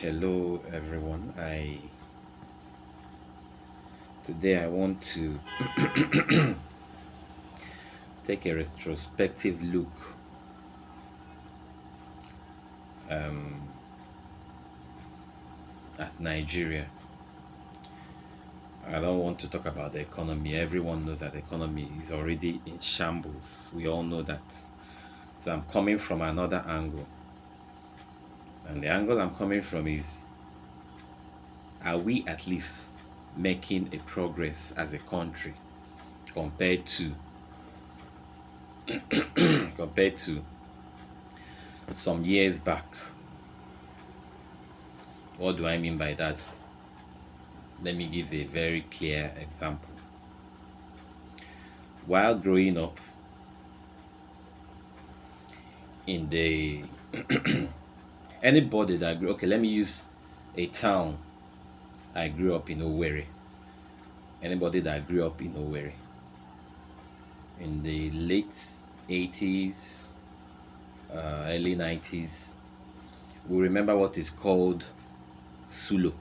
Hello everyone. Today I want to take a retrospective look at Nigeria. I don't want to talk about the economy. Everyone knows that the economy is already in shambles. We all know that. So I'm coming from another angle. And the angle I'm coming from is, are we at least making a progress as a country compared to compared to some years back? What do I mean by that? Let me give a very clear example. While growing up in the anybody that grew, okay, let me use a town. I grew up in Owerri. Anybody that grew up in Owerri in the late 80s, early 90s will remember what is called Sulo.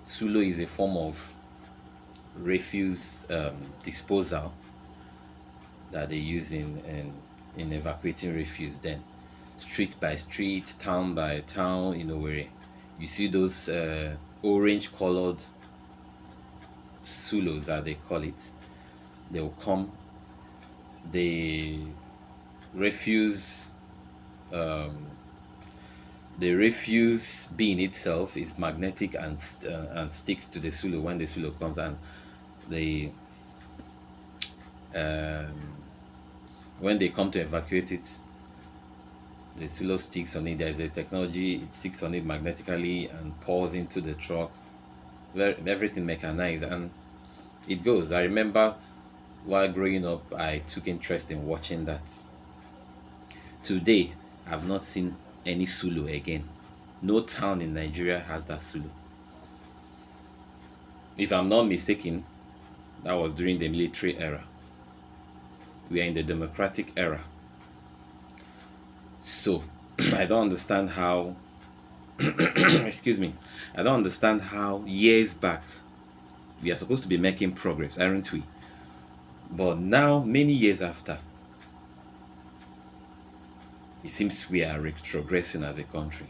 Sulo is a form of refuse disposal that they use in evacuating refuse. Then street by street, town by town in Owerri, you see those orange colored sulos, as they call it. They will come. The refuse the refuse bin itself is magnetic and sticks to the sulo when the sulo comes, and the when they come to evacuate it, the sulo sticks on it. There's a technology, it sticks on it magnetically and pours into the truck. Everything mechanized, and it goes. I remember while growing up, I took interest in watching that. Today, I've not seen any Sulu again. No town in Nigeria has that Sulu. If I'm not mistaken, that was during the military era. We are in the democratic era. So, I don't understand how, excuse me, I don't understand how years back we are supposed to be making progress, aren't we? But now, many years after, it seems we are retrogressing as a country.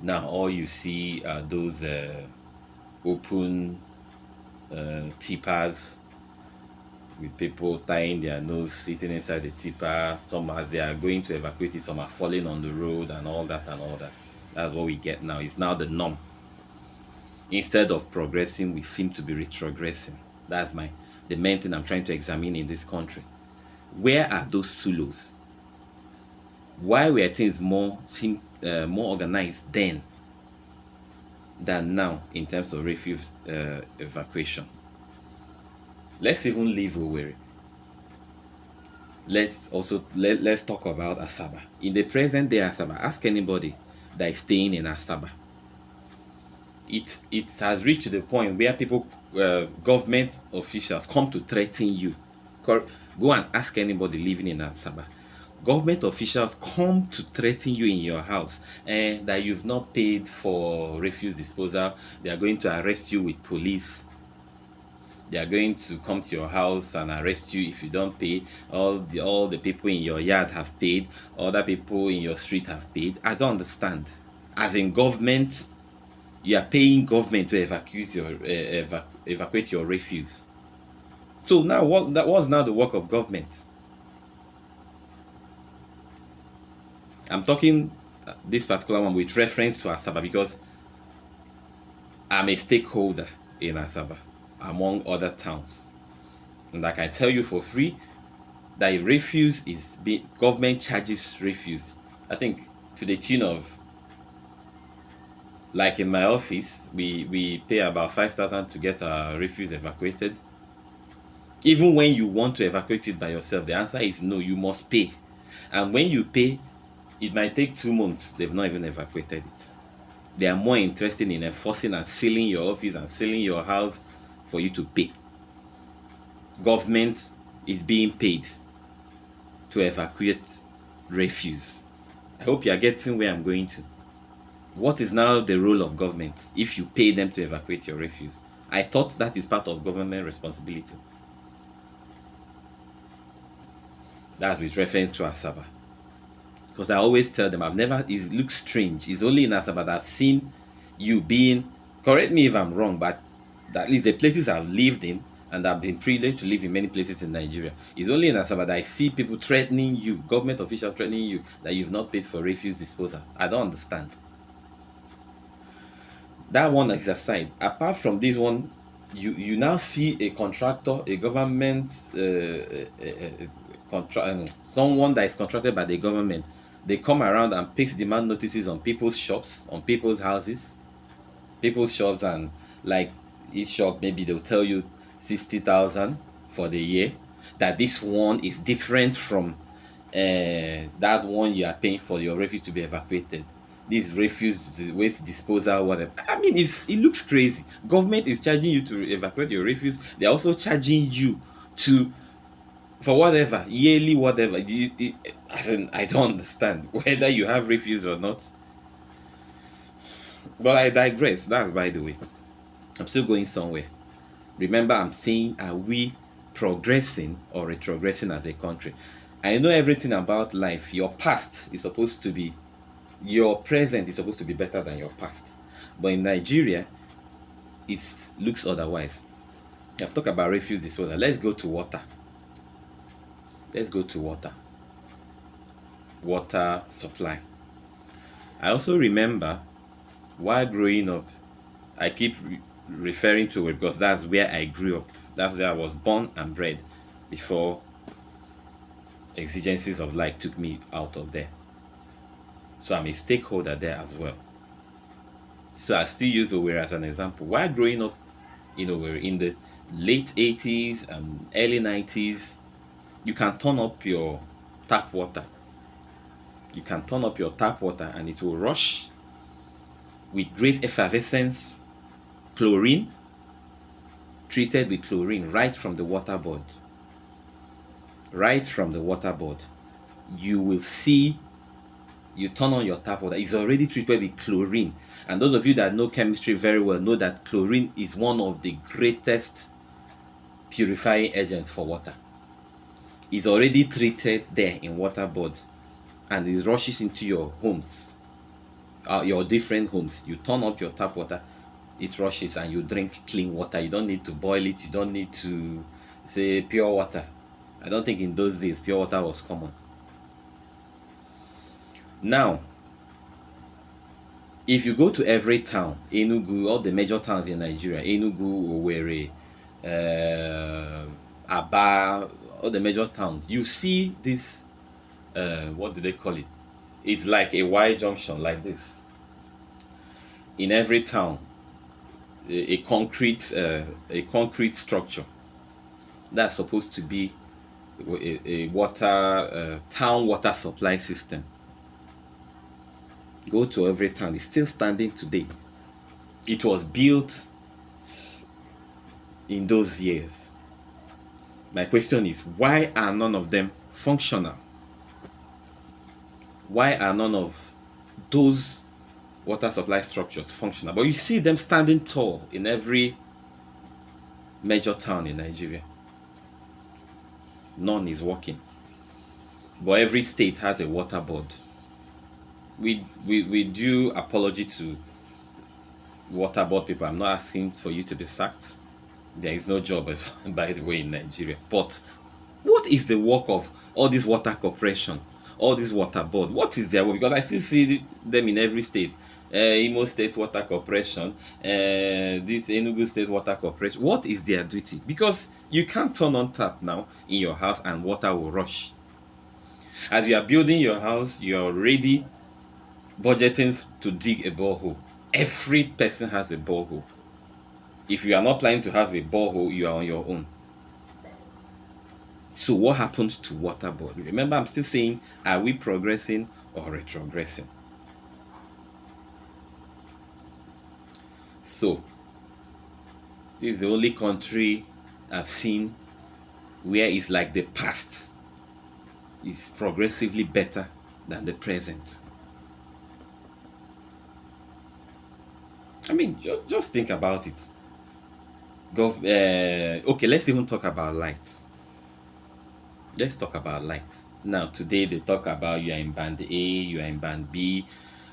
Now all you see are those open tippers with people tying their nose, sitting inside the tipper. Some, as they are going to evacuate it, some are falling on the road and all that and all that. That's what we get now. It's now the norm. Instead of progressing, we seem to be retrogressing. That's the main thing I'm trying to examine in this country. Where are those Sulos? Why were things more organized then than now in terms of refuse evacuation? Let's even leave Owerri. Let's talk about Asaba. In the present day Asaba, ask anybody that is staying in Asaba. It has reached the point where people, government officials, come to threaten you. Go and ask anybody living in Asaba. Government officials come to threaten you in your house and that you've not paid for refuse disposal. They are going to arrest you with police. They are going to come to your house and arrest you if you don't pay. All the people in your yard have paid. Other people in your street have paid. I don't understand. As in government, you are paying government to evacuate your refuse. So now that was now the work of government. I'm talking this particular one with reference to Asaba because I'm a stakeholder in Asaba, among other towns. And I can tell you for free that if refuse is government charges refuse, I think to the tune of, like in my office, we pay about 5,000 to get our refuse evacuated. Even when you want to evacuate it by yourself, the answer is no, you must pay. And when you pay, it might take 2 months. They've not even evacuated it. They are more interested in enforcing and sealing your office and sealing your house for you to pay. Government is being paid to evacuate refuse. I hope you are getting where I'm going to. What is now the role of government if you pay them to evacuate your refuse? I thought that is part of government responsibility. That's with reference to Asaba. Because I always tell them, it looks strange. It's only in Asaba that I've seen you being, correct me if I'm wrong, but at least the places I've lived in, and I've been privileged to live in many places in Nigeria, it's only in Asaba that I see people threatening you, government officials threatening you, that you've not paid for refuse disposal. I don't understand. That one is aside. Apart from this one, you now see a contractor, a government someone that is contracted by the government. They come around and paste demand notices on people's shops, on people's houses, people's shops, and like each shop, maybe they'll tell you 60,000 for the year. That this one is different from that one you are paying for your refuse to be evacuated. This refuse waste disposal, whatever. I mean, it looks crazy. Government is charging you to evacuate your refuse. They're also charging you to for whatever, yearly whatever. I don't understand whether you have refuse or not. But I digress. That's by the way. I'm still going somewhere. Remember, I'm saying, are we progressing or retrogressing as a country? I know everything about life. Your present is supposed to be better than your past. But in Nigeria, it looks otherwise. I've talked about refuse disposal. Let's go to water. Water supply. I also remember while growing up, I keep referring to it because that's where I grew up. That's where I was born and bred before exigencies of life took me out of there. So I'm a stakeholder there as well. So I still use Owerri as an example. While growing up in Owerri in the late 80s and early 90s, you can turn up your tap water. And it will rush with great effervescence, chlorine, treated with chlorine right from the water board. You will see, you turn on your tap water, it's already treated with chlorine. And those of you that know chemistry very well know that chlorine is one of the greatest purifying agents for water. It's already treated there in water board, and it rushes into your homes, your different homes. You turn up your tap water, it rushes, and you drink clean water. You don't need to boil it. You don't need to say pure water. I don't think in those days pure water was common. Now, if you go to every town, Enugu, all the major towns in Nigeria, Enugu, Owerri, Aba, all the major towns, you see this, what do they call it? It's like a Y junction like this. In every town, a concrete structure that's supposed to be a town water supply system. Go to every town, it's still standing today. It was built in those years. My question is, why are none of them functional? Why are none of those water supply structures functional? But you see them standing tall in every major town in Nigeria. None is working. But every state has a water board. We do apology to water board people. I'm not asking for you to be sacked. There is no job, by the way, in Nigeria. But what is the work of all this water corporation, all this water board? What is their work? Because I still see them in every state. Imo State Water Corporation, this Enugu State Water Corporation. What is their duty? Because you can't turn on tap now in your house and water will rush. As you are building your house, you are already budgeting to dig a borehole. Every person has a borehole. If you are not planning to have a borehole, you are on your own. So what happened to water board? Remember, I'm still saying, are we progressing or retrogressing? So this is the only country I've seen where it's like the past is progressively better than the present. I mean, just think about it. Okay, let's even talk about light. Let's talk about light. Now, today they talk about you are in band A, you are in band B.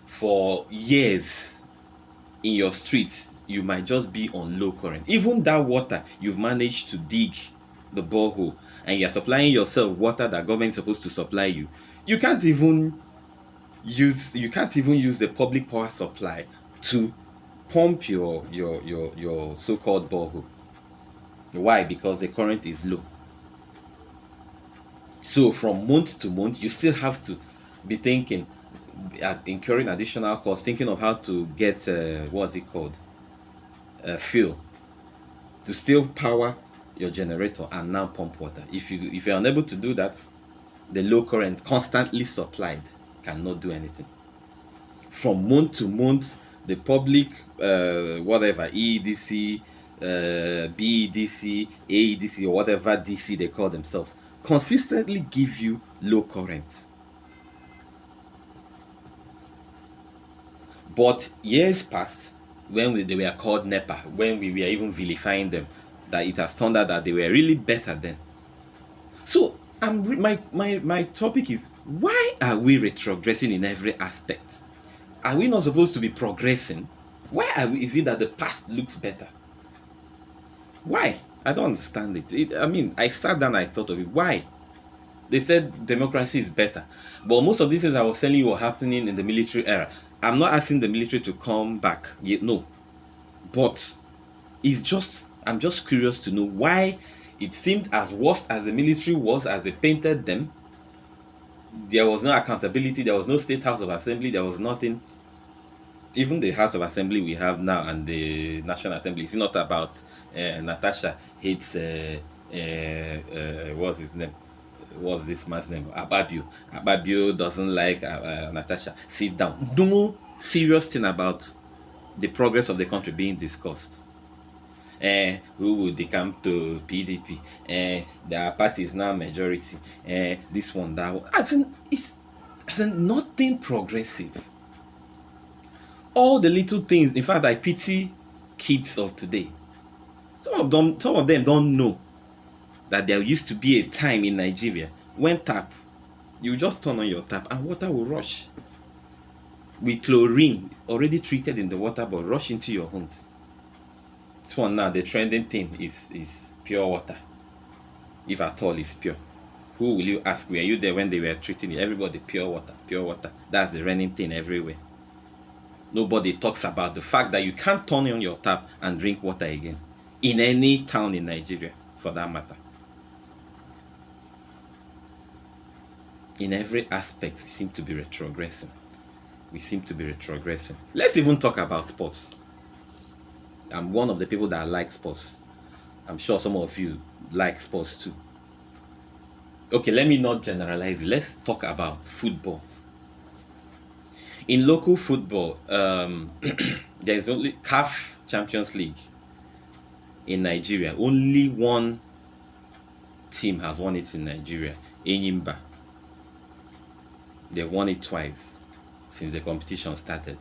For years in your street, you might just be on low current. Even that water you've managed to dig the borehole and you're supplying yourself water that government is supposed to supply you. You can't even use the public power supply to pump your so-called borehole. Why? Because the current is low. So from month to month, you still have to be thinking, incurring additional costs, thinking of how to get what's it called, fuel to still power your generator and now pump water. If you're unable to do that, the low current constantly supplied cannot do anything. From month to month, the public whatever EDC, BEDC, AEDC, or whatever DC they call themselves, consistently give you low current. But years past, when they were called NEPA, when we were even vilifying them, that it has turned out that they were really better then. So my topic is, why are we retrogressing in every aspect? Are we not supposed to be progressing? Why is it that the past looks better? Why? I don't understand it. I mean, I sat down, I thought of it. Why? They said democracy is better. But most of these things I was telling you were happening in the military era. I'm not asking the military to come back. Yet, no. But I'm just curious to know why it seemed as worse as the military was, as they painted them. There was no accountability. There was no state house of assembly. There was nothing. Even the house of assembly we have now and the national assembly, it's not about Natasha hates what's his name, what's this man's name, Ababio doesn't like Natasha. Sit down. No serious thing about the progress of the country being discussed. Who would they come to PDP? Their party is now majority. This one, that one. As in nothing progressive. All the little things. In fact, I pity kids of today. Some of them don't know that there used to be a time in Nigeria when you just turn on your tap and water will rush with chlorine already treated in the water, but rush into your homes. This one now, the trending thing is pure water, if at all it's pure. Who will you ask? Were you there when they were treating it? Everybody, pure water, pure water. That's the running thing everywhere. Nobody talks about the fact that you can't turn on your tap and drink water again in any town in Nigeria, for that matter. In every aspect, we seem to be retrogressing. Let's even talk about sports. I'm one of the people that like sports. I'm sure some of you like sports too. Okay, let me not generalize. Let's talk about football. In local football, there is only CAF Champions League in Nigeria. Only one team has won it in Nigeria, Enyimba. They've won it twice since the competition started.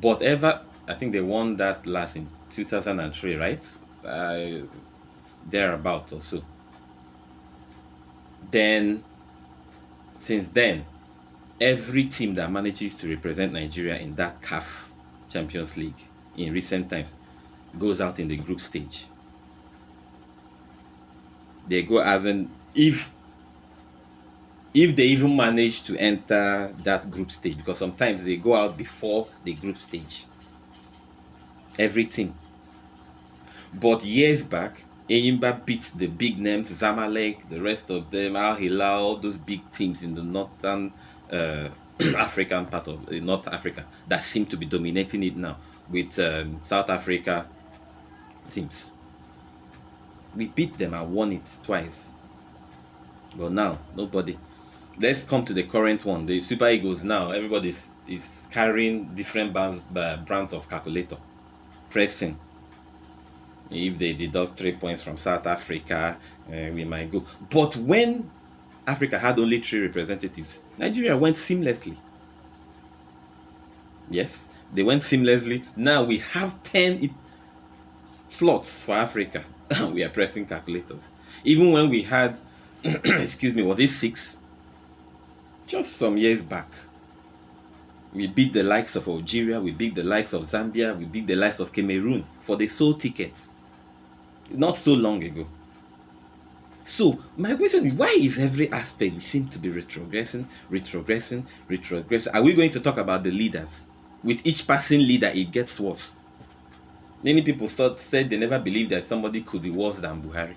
But I think they won that last in 2003, right? Thereabout or so. Then, since then, every team that manages to represent Nigeria in that CAF Champions League in recent times goes out in the group stage. They go as in, if they even manage to enter that group stage, because sometimes they go out before the group stage. Every team. But years back, Enyimba beat the big names, Zamalek, the rest of them, Al Hilal, all those big teams in the northern African part of North Africa that seem to be dominating it now with South Africa teams. We beat them and won it twice. But now, nobody. Let's come to the current one, the Super Eagles now. Everybody is carrying different brands of calculator. Pressing. If they deduct 3 points from South Africa, we might go. But when Africa had only 3 representatives, Nigeria went seamlessly. Yes, they went seamlessly. Now we have 10 slots for Africa. We are pressing calculators. Even when we had, excuse me, was it 6? Just some years back. We beat the likes of Algeria, we beat the likes of Zambia, we beat the likes of Cameroon for the sole tickets. Not so long ago. So my question is, why is every aspect we seem to be retrogressing? Are we going to talk about the leaders? With each passing leader, it gets worse. Many people said they never believed that somebody could be worse than Buhari.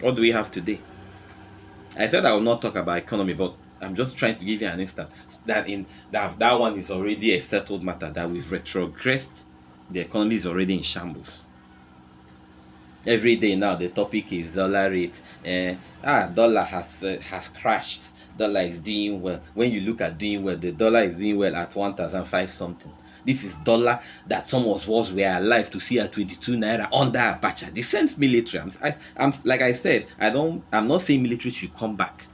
What do we have today? I said I will not talk about economy, but I'm just trying to give you an instance that one is already a settled matter, that we've retrogressed. The economy is already in shambles. Every day now the topic is dollar rate. Dollar has crashed. Dollar is doing well. When you look at doing well, the dollar is doing well at 1,005 something. This is dollar that some of us were alive to see at 22 naira under Abacha. The same military. I'm like I said, I'm not saying military should come back.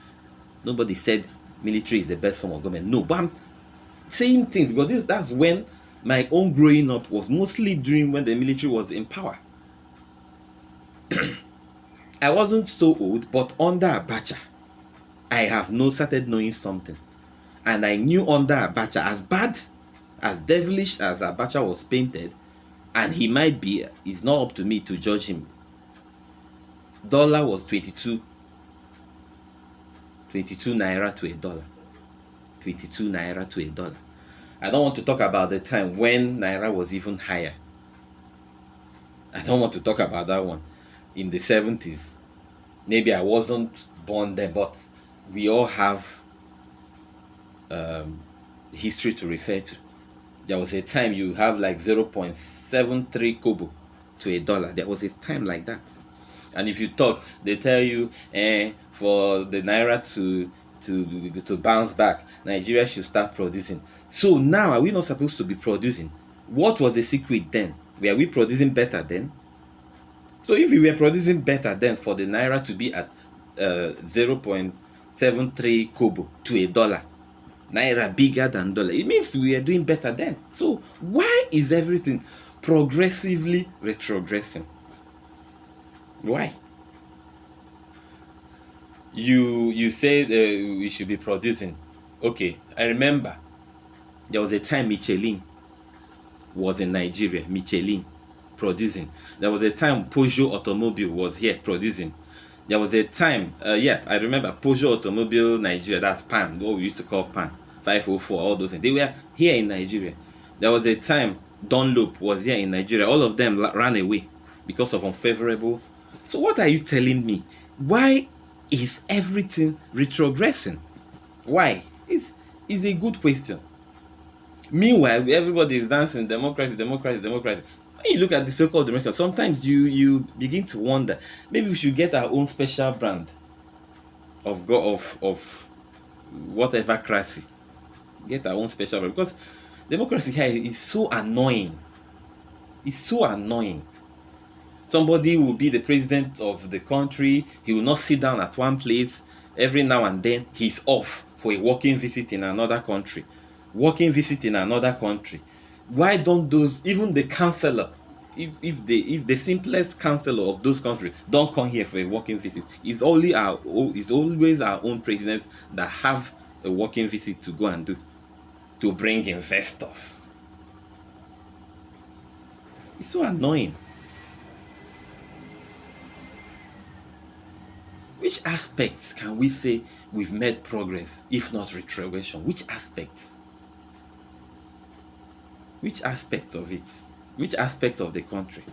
Nobody said military is the best form of government. No, but I'm saying things because that's when my own growing up was mostly during when the military was in power. I wasn't so old, but under Abacha, I have started knowing something. And I knew under Abacha, as bad, as devilish as Abacha was painted, and he might be, it's not up to me to judge him. Dollar was 22 naira to a dollar. 22 naira to a dollar. I don't want to talk about the time when naira was even higher. I don't want to talk about that one. In the 70s. Maybe I wasn't born then, but we all have history to refer to. There was a time you have like 0.73 kobo to a dollar. There was a time like that. And if you talk, they tell you for the naira to bounce back, Nigeria should start producing. So now, are we not supposed to be producing? What was the secret then? Were we producing better then? So if we were producing better then, for the naira to be at 0.73 kobo to a dollar, naira bigger than dollar, it means we are doing better then. So why is everything progressively retrogressing? Why? You say we should be producing. Okay, I remember there was a time Michelin was in Nigeria. Michelin producing. There was a time Peugeot Automobile was here producing. There was a time, I remember Peugeot Automobile Nigeria, that's PAN, what we used to call PAN, 504, all those things. They were here in Nigeria. There was a time Dunlop was here in Nigeria. All of them ran away because of unfavorable. So what are you telling me? Why is everything retrogressing? Why? It's a good question. Meanwhile, everybody is dancing democracy. When you look at the so-called democracy, sometimes you begin to wonder, maybe we should get our own special brand of whatever crazy. Get our own special brand, because democracy here is so annoying. It's so annoying. Somebody will be the president of the country. He will not sit down at one place. Every now and then he's off for a working visit in another country. Why don't those, even the councillor, if the simplest councillor of those countries don't come here for a working visit, it's always our own presidents that have a working visit to go and do, to bring investors. It's so annoying. Which aspects can we say we've made progress, if not retrogression? Which aspects? Which aspect of it? Which aspect of the country?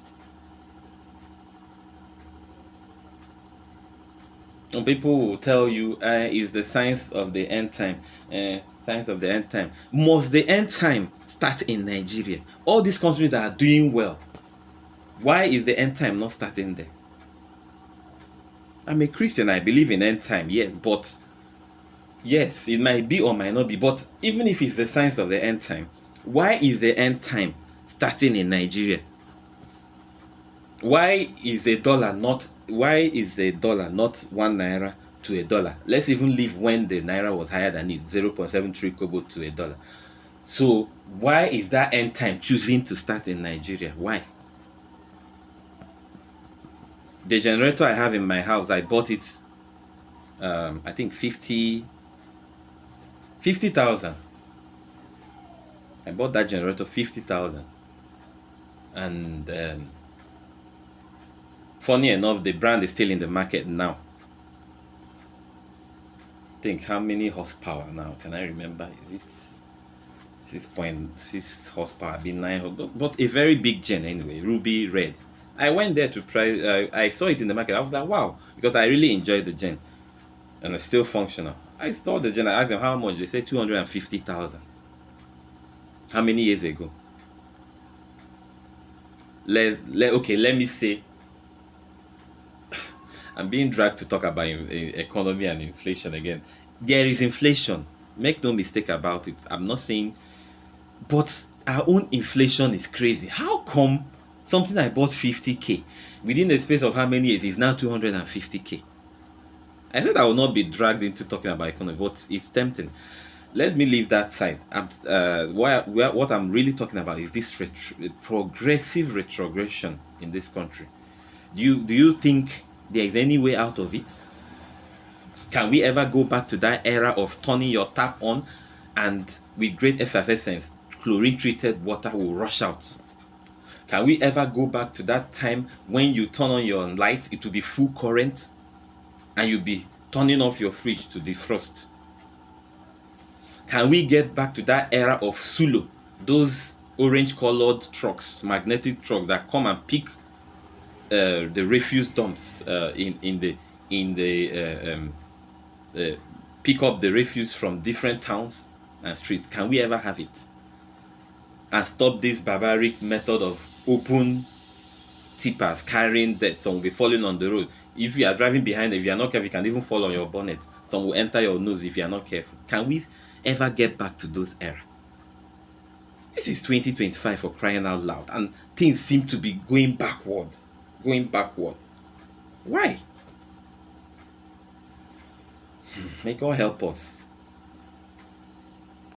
And people will tell you, it's the signs of the end time. Signs of the end time. Must the end time start in Nigeria? All these countries are doing well. Why is the end time not starting there? I'm a Christian, I believe in end time, yes, but yes, it might be or might not be, but even if it's the signs of the end time, why is the end time starting in Nigeria? Why is the dollar not 1 naira to a dollar. Let's even leave when the naira was higher than it, 0.73 kobo to a dollar. So why is that end time choosing to start in Nigeria? Why? The generator I have in my house, I bought it, I think 50,000. I bought that generator 50,000. And funny enough, the brand is still in the market now. I think how many horsepower now? Can I remember? Is it 6.6 horsepower? Be 9, but a very big gen anyway. Ruby red. I went there to price. I saw it in the market. I was like, wow, because I really enjoyed the gen, and it's still functional. I saw the gen. I asked them how much. They said 250,000. How many years ago? Okay, let me say, I'm being dragged to talk about economy and inflation again. There is inflation. Make no mistake about it. I'm not saying, but our own inflation is crazy. How come something I bought 50k within the space of how many years is now 250k? I said I will not be dragged into talking about economy, but it's tempting. Let me leave that side. What I'm really talking about is this progressive retrogression in this country. Do you think there is any way out of it? Can we ever go back to that era of turning your tap on and with great effervescence, chlorine treated water will rush out? Can we ever go back to that time when you turn on your light, it will be full current and you'll be turning off your fridge to defrost? Can we get back to that era of Sulo, those orange colored trucks, magnetic trucks that come and pick the refuse dumps pick up the refuse from different towns and streets? Can we ever have it? And stop this barbaric method of open tippers carrying dead. Some will be falling on the road. If you are driving behind, if you are not careful, you can even fall on your bonnet. Some will enter your nose if you are not careful. Can we ever get back to those era? This is 2025, for crying out loud, and things seem to be going backward. Why? May God help us.